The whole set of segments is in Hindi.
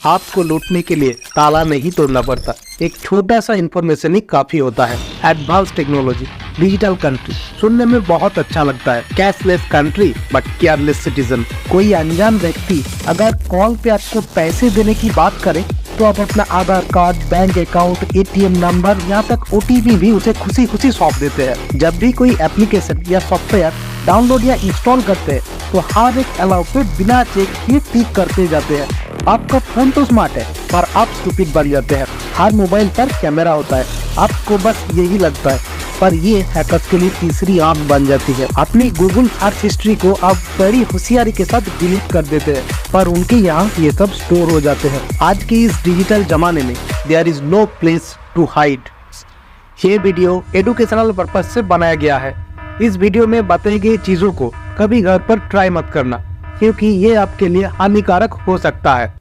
आपको लूटने के लिए ताला नहीं तोड़ना पड़ता, एक छोटा सा इंफॉर्मेशन ही काफी होता है। एडवांस टेक्नोलॉजी, डिजिटल कंट्री सुनने में बहुत अच्छा लगता है। Cashless country but careless citizen. कोई अनजान व्यक्ति अगर कॉल पे आपको पैसे देने की बात करे तो आप अपना Aadhaar card, bank account, ATM number, यहाँ तक ओटीपी भी उसे खुशी खुशी सौंप देते हैं। जब भी कोई एप्लीकेशन या सॉफ्टवेयर डाउनलोड या इंस्टॉल करते हैं तो हर एक अलाउ पे बिना चेक किए टिक करते जाते हैं। आपका फोन तो स्मार्ट है पर आप स्टूपिड बन जाते हैं। हर मोबाइल पर कैमरा होता है, आपको बस यही लगता है, पर ये हैकर्स के लिए तीसरी आंख बन जाती है। अपनी गूगल सर्च हिस्ट्री को आप बड़ी होशियारी के साथ डिलीट कर देते हैं, पर उनके यहाँ ये सब स्टोर हो जाते हैं। आज के इस डिजिटल जमाने में there is no place to hide. ये वीडियो एडुकेशनल पर्पज से बनाया गया है। इस वीडियो में बताई गई चीजों को कभी घर पर ट्राई मत करना, क्योंकि ये आपके लिए हानिकारक हो सकता है।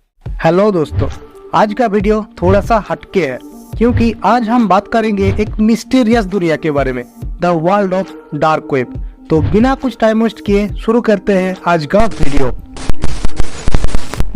हेलो दोस्तों, आज का वीडियो थोड़ा सा हटके है, क्योंकि आज हम बात करेंगे एक मिस्टीरियस दुनिया के बारे में, the world of dark web. तो बिना कुछ टाइम वेस्ट किए शुरू करते हैं आज का वीडियो।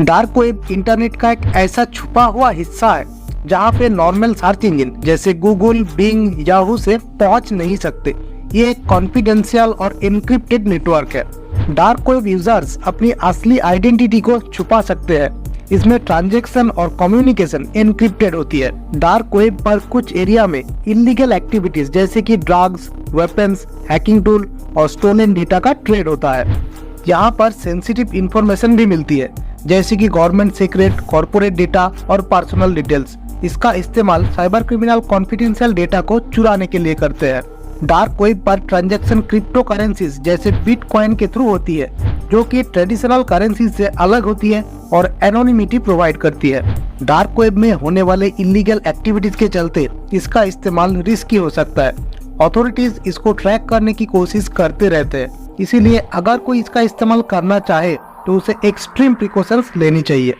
डार्क वेब इंटरनेट का एक ऐसा छुपा हुआ हिस्सा है जहाँ पे नॉर्मल सर्च इंजन जैसे गूगल, बिंग, याहू से पहुँच नहीं सकते। ये एक कॉन्फिडेंशियल और एन्क्रिप्टेड नेटवर्क है। डार्क वेब यूजर्स अपनी असली आइडेंटिटी को छुपा सकते हैं। इसमें ट्रांजैक्शन और कम्युनिकेशन एन्क्रिप्टेड होती है। डार्क वेब पर कुछ एरिया में इलीगल एक्टिविटीज जैसे कि ड्रग्स, वेपन्स, हैकिंग टूल और स्टोलन डेटा का ट्रेड होता है। यहाँ पर सेंसिटिव इंफॉर्मेशन भी मिलती है, जैसे कि गवर्नमेंट सीक्रेट, कॉर्पोरेट डेटा और पर्सनल डिटेल्स। इसका इस्तेमाल साइबर क्रिमिनल कॉन्फिडेंशियल डेटा को चुराने के लिए करते हैं। डार्क वेब पर ट्रांजैक्शन क्रिप्टो करेंसीज जैसे बिटकॉइन के थ्रू होती है, जो कि ट्रेडिशनल करेंसी से अलग होती है और एनोनिमिटी प्रोवाइड करती है। डार्क वेब में होने वाले इलीगल एक्टिविटीज के चलते इसका इस्तेमाल रिस्की हो सकता है। अथॉरिटीज इसको ट्रैक करने की कोशिश करते रहते हैं, इसीलिए अगर कोई इसका इस्तेमाल करना चाहे तो उसे एक्सट्रीम प्रिकॉशंस लेनी चाहिए।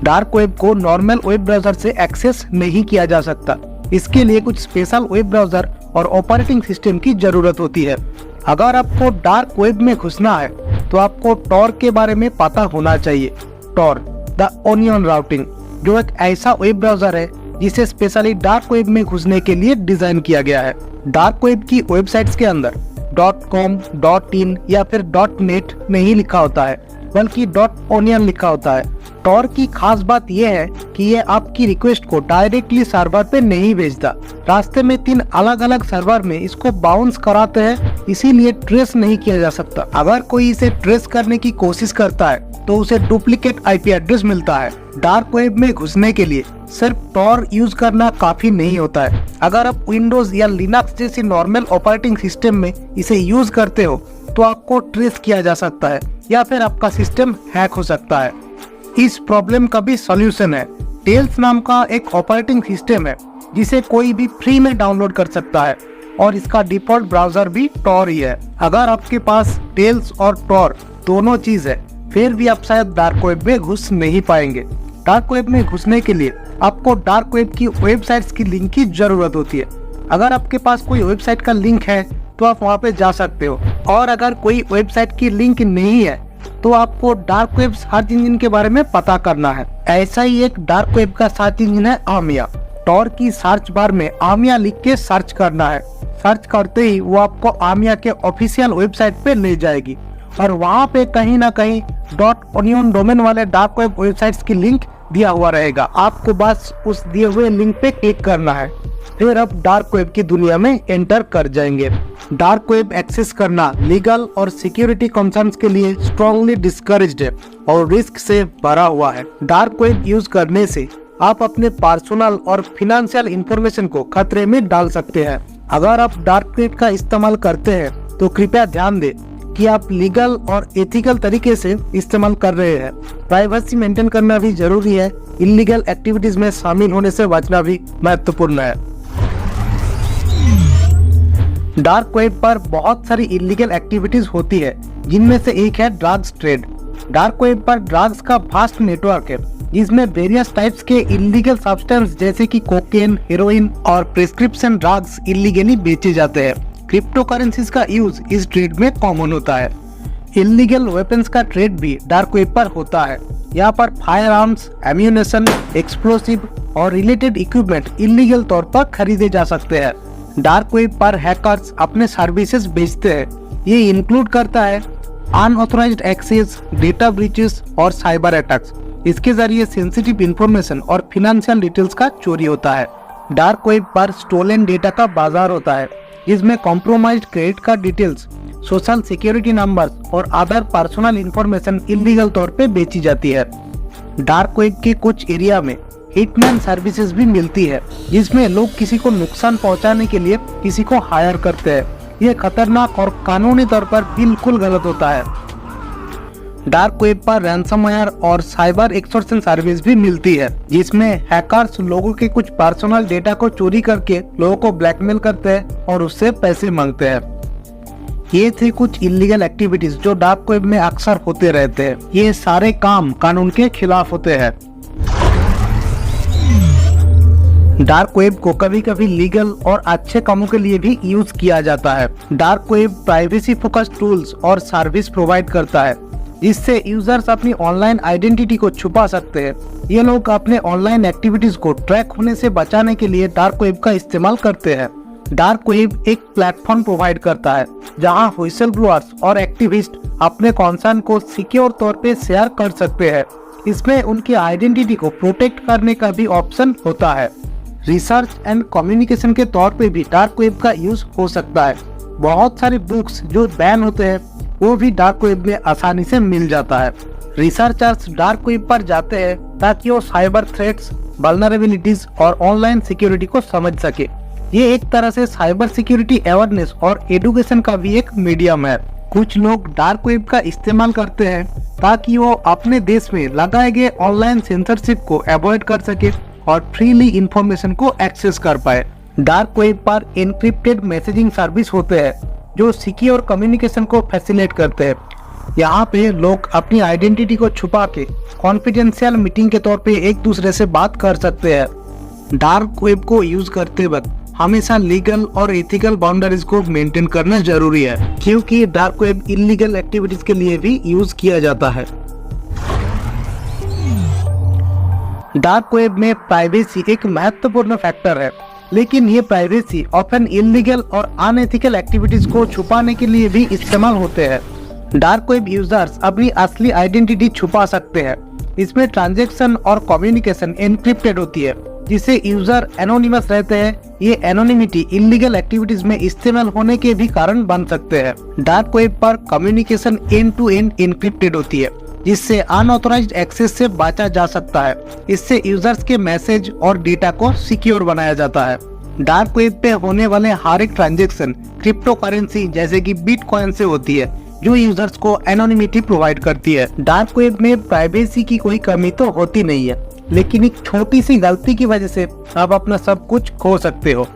डार्क वेब को नॉर्मल वेब ब्राउजर से एक्सेस नहीं किया जा सकता। इसके लिए कुछ स्पेशल वेब ब्राउजर और ऑपरेटिंग सिस्टम की जरूरत होती है। अगर आपको डार्क वेब में घुसना है तो आपको टॉर के बारे में पता होना चाहिए। टॉर, द ओनियन राउटिंग, जो एक ऐसा वेब ब्राउजर है जिसे स्पेशली डार्क वेब में घुसने के लिए डिजाइन किया गया है। डार्क वेब की वेबसाइट्स के अंदर .com, .in या फिर .net नहीं लिखा होता है, बल्कि .onion लिखा होता है। टॉर की खास बात यह है कि ये आपकी रिक्वेस्ट को डायरेक्टली सर्वर पे नहीं भेजता। रास्ते में 3 अलग अलग सर्वर में इसको बाउंस कराते हैं, इसीलिए ट्रेस नहीं किया जा सकता। अगर कोई इसे ट्रेस करने की कोशिश करता है तो उसे डुप्लीकेट आईपी एड्रेस मिलता है। डार्क वेब में घुसने के लिए सिर्फ टॉर यूज करना काफी नहीं होता है। अगर आप विंडोज या लिनक्स जैसी नॉर्मल ऑपरेटिंग सिस्टम में इसे यूज करते हो तो आपको ट्रेस किया जा सकता है या फिर आपका सिस्टम हैक हो सकता है। इस प्रॉब्लम का भी सॉल्यूशन है। टेल्स नाम का एक ऑपरेटिंग सिस्टम है जिसे कोई भी फ्री में डाउनलोड कर सकता है और इसका डिफॉल्ट ब्राउजर भी टॉर ही है। अगर आपके पास टेल्स और टॉर दोनों चीज है फिर भी आप शायद डार्क वेब में घुस नहीं पाएंगे। डार्क वेब में घुसने के लिए आपको डार्क वेब की वेबसाइट्स की लिंक की जरूरत होती है। अगर आपके पास कोई वेबसाइट का लिंक है तो आप वहाँ पे जा सकते हो, और अगर कोई वेबसाइट की लिंक नहीं है तो आपको डार्क वेब सर्च इंजन के बारे में पता करना है। ऐसा ही एक डार्क वेब का सर्च इंजन है आमिया। टॉर की सर्च बार में आमिया लिख के सर्च करना है। सर्च करते ही वो आपको आमिया के ऑफिशियल वेबसाइट पे ले जाएगी और वहाँ पे कहीं ना कहीं .onion डोमेन वाले डार्क वेब वेबसाइट्स की लिंक दिया हुआ रहेगा। आपको बस उस दिए हुए लिंक पे क्लिक करना है, फिर आप डार्क वेब की दुनिया में एंटर कर जाएंगे। डार्क वेब एक्सेस करना लीगल और सिक्योरिटी कंसर्न्स के लिए स्ट्रांगली डिस्करेज्ड है और रिस्क से भरा हुआ है। डार्क वेब यूज करने से आप अपने पर्सनल और फिनेंशियल इंफॉर्मेशन को खतरे में डाल सकते हैं। अगर आप डार्क वेब का इस्तेमाल करते हैं तो कृपया ध्यान दें कि आप लीगल और एथिकल तरीके से इस्तेमाल कर रहे हैं। प्राइवेसी मेंटेन करना भी जरूरी है। इलीगल एक्टिविटीज में शामिल होने से बचना भी महत्वपूर्ण है। डार्क वेब पर बहुत सारी इलीगल एक्टिविटीज होती है, जिनमें से एक है ड्रग्स ट्रेड। डार्क वेब पर ड्रग्स का वास्ट नेटवर्क है, जिसमें वेरियस टाइप्स के इलीगल सब्सटेंस जैसे कि कोकेन, हेरोइन और प्रिस्क्रिप्शन ड्रग्स इलीगली बेचे जाते हैं। क्रिप्टो करेंसीज का यूज इस ट्रेड में कॉमन होता है। इलीगल वेपन्स का ट्रेड भी डार्क वेब पर होता है। यहाँ पर फायर आर्म्स, एम्यूनेशन, एक्सप्लोसिव और रिलेटेड इक्विपमेंट इलीगल तौर पर खरीदे जा सकते हैं। डार्क वेब पर हैकर्स अपने सर्विसेज बेचते हैं। ये इंक्लूड करता है अनऑथराइज्ड एक्सेस, डेटा ब्रीचेस और साइबर अटैक्स। इसके जरिए सेंसिटिव इंफॉर्मेशन और फिनेंशियल डिटेल्स का चोरी होता है। डार्क वेब पर स्टोलन डेटा का बाजार होता है, जिसमें compromised credit card details, social security numbers और अदर पर्सनल इंफॉर्मेशन इलीगल तौर पे बेची जाती है। डार्क वेब के कुछ एरिया में हिटमैन सर्विसेज भी मिलती है, जिसमें लोग किसी को नुकसान पहुंचाने के लिए किसी को हायर करते हैं। ये खतरनाक और कानूनी तौर पर बिल्कुल गलत होता है। डार्क वेब पर रैंसमवेयर और साइबर एक्सटॉर्शन सर्विस भी मिलती है, जिसमें हैकर्स लोगों के कुछ पर्सनल डेटा को चोरी करके लोगों को ब्लैकमेल करते हैं और उससे पैसे मांगते हैं। ये थे कुछ इलीगल एक्टिविटीज जो डार्क वेब में अक्सर होते रहते हैं। ये सारे काम कानून के खिलाफ होते हैं। डार्क वेब को कभी कभी लीगल और अच्छे कामों के लिए भी यूज किया जाता है। Dark web privacy focused tools और सर्विस प्रोवाइड करता है, जिससे यूजर्स अपनी ऑनलाइन आइडेंटिटी को छुपा सकते हैं। ये लोग अपने ऑनलाइन एक्टिविटीज को ट्रैक होने से बचाने के लिए डार्क वेब का इस्तेमाल करते हैं। डार्क वेब एक प्लेटफॉर्म प्रोवाइड करता है जहां व्हिसल ब्लोअर्स और एक्टिविस्ट अपने कॉन्सर्न को सिक्योर तौर पे शेयर कर सकते हैं। इसमें उनकी आइडेंटिटी को प्रोटेक्ट करने का भी ऑप्शन होता है। रिसर्च एंड कम्युनिकेशन के तौर पे भी डार्क वेब का यूज हो सकता है। बहुत सारी बुक्स जो बैन होते हैं वो भी डार्क वेब में आसानी से मिल जाता है। रिसर्चर्स डार्क वेब पर जाते हैं ताकि वो साइबर थ्रेट्स, वल्नरेबिलिटीज और ऑनलाइन सिक्योरिटी को समझ सके। ये एक तरह से साइबर सिक्योरिटी अवेयरनेस और एडुकेशन का भी एक मीडियम है। कुछ लोग डार्क वेब का इस्तेमाल करते हैं ताकि वो अपने देश में लगाए गए ऑनलाइन सेंसरशिप को अवॉइड कर सके और फ्रीली इंफॉर्मेशन को एक्सेस कर पाए। डार्क वेब पर एन्क्रिप्टेड मैसेजिंग सर्विस होते हैं जो सिक्योर कम्युनिकेशन को फैसिलिटेट करते हैं। यहाँ पे लोग अपनी आइडेंटिटी को छुपा के कॉन्फिडेंशियल मीटिंग के तौर पे एक दूसरे से बात कर सकते हैं। डार्क वेब को यूज करते वक्त हमेशा लीगल और एथिकल बाउंड्रीज को मेंटेन करना जरूरी है, क्योंकि डार्क वेब इलीगल एक्टिविटीज के लिए भी यूज किया जाता है। डार्क वेब में प्राइवेसी एक महत्वपूर्ण फैक्टर है, लेकिन ये प्राइवेसी ऑफन इलीगल और अनएथिकल एक्टिविटीज को छुपाने के लिए भी इस्तेमाल होते हैं। डार्क वेब यूजर्स अपनी असली आइडेंटिटी छुपा सकते हैं। इसमें ट्रांजैक्शन और कम्युनिकेशन एन्क्रिप्टेड होती है, जिससे यूजर एनोनिमस रहते हैं। ये एनोनिमिटी इलीगल एक्टिविटीज में इस्तेमाल होने के भी कारण बन सकते हैं। डार्क वेब पर communication end to end encrypted होती है, जिससे अनऑथराइज्ड एक्सेस से बचा जा सकता है। इससे यूजर्स के मैसेज और डेटा को सिक्योर बनाया जाता है। डार्क वेब पे होने वाले हर एक ट्रांजैक्शन क्रिप्टो करेंसी जैसे कि बिटकॉइन से होती है, जो यूजर्स को एनोनिमिटी प्रोवाइड करती है। डार्क वेब में प्राइवेसी की कोई कमी तो होती नहीं है, लेकिन एक छोटी सी गलती की वजह से आप अपना सब कुछ खो सकते हो।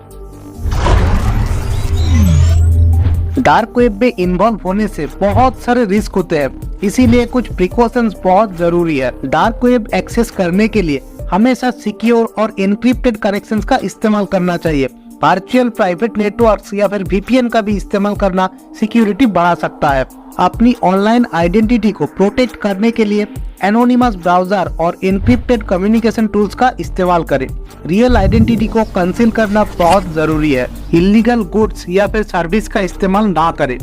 डार्क वेब में इन्वॉल्व होने से बहुत सारे रिस्क होते हैं, इसीलिए कुछ प्रिकॉशंस बहुत जरूरी है। डार्क वेब एक्सेस करने के लिए हमेशा सिक्योर और एन्क्रिप्टेड कनेक्शंस का इस्तेमाल करना चाहिए। वर्चुअल प्राइवेट नेटवर्क्स या फिर VPN का भी इस्तेमाल करना सिक्योरिटी बढ़ा सकता है। अपनी ऑनलाइन आइडेंटिटी को प्रोटेक्ट करने के लिए एनोनिमस ब्राउजर और एन्क्रिप्टेड कम्युनिकेशन टूल्स का इस्तेमाल करें। रियल आइडेंटिटी को कंसील करना बहुत जरूरी है। इलीगल गुड्स या फिर सर्विस का इस्तेमाल ना करें।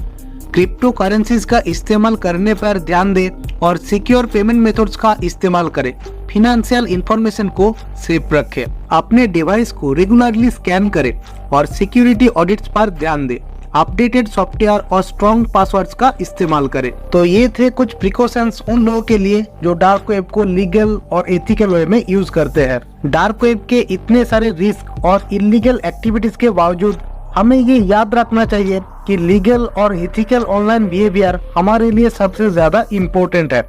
क्रिप्टो करेंसीज का इस्तेमाल करने पर ध्यान दें और सिक्योर पेमेंट मेथड्स का इस्तेमाल करें। फिनेंशियल इंफॉर्मेशन को सेफ रखें। अपने डिवाइस को रेगुलरली स्कैन करें और सिक्योरिटी ऑडिट्स पर ध्यान दें। अपडेटेड सॉफ्टवेयर और स्ट्रॉन्ग पासवर्ड्स का इस्तेमाल करें। तो ये थे कुछ प्रिकॉशंस उन लोगों के लिए जो डार्क वेब को लीगल और एथिकल वे में यूज करते हैं। डार्क वेब के इतने सारे रिस्क और इलीगल एक्टिविटीज के बावजूद हमें ये याद रखना चाहिए कि लीगल और एथिकल ऑनलाइन बिहेवियर हमारे लिए सबसे ज्यादा इम्पोर्टेंट है।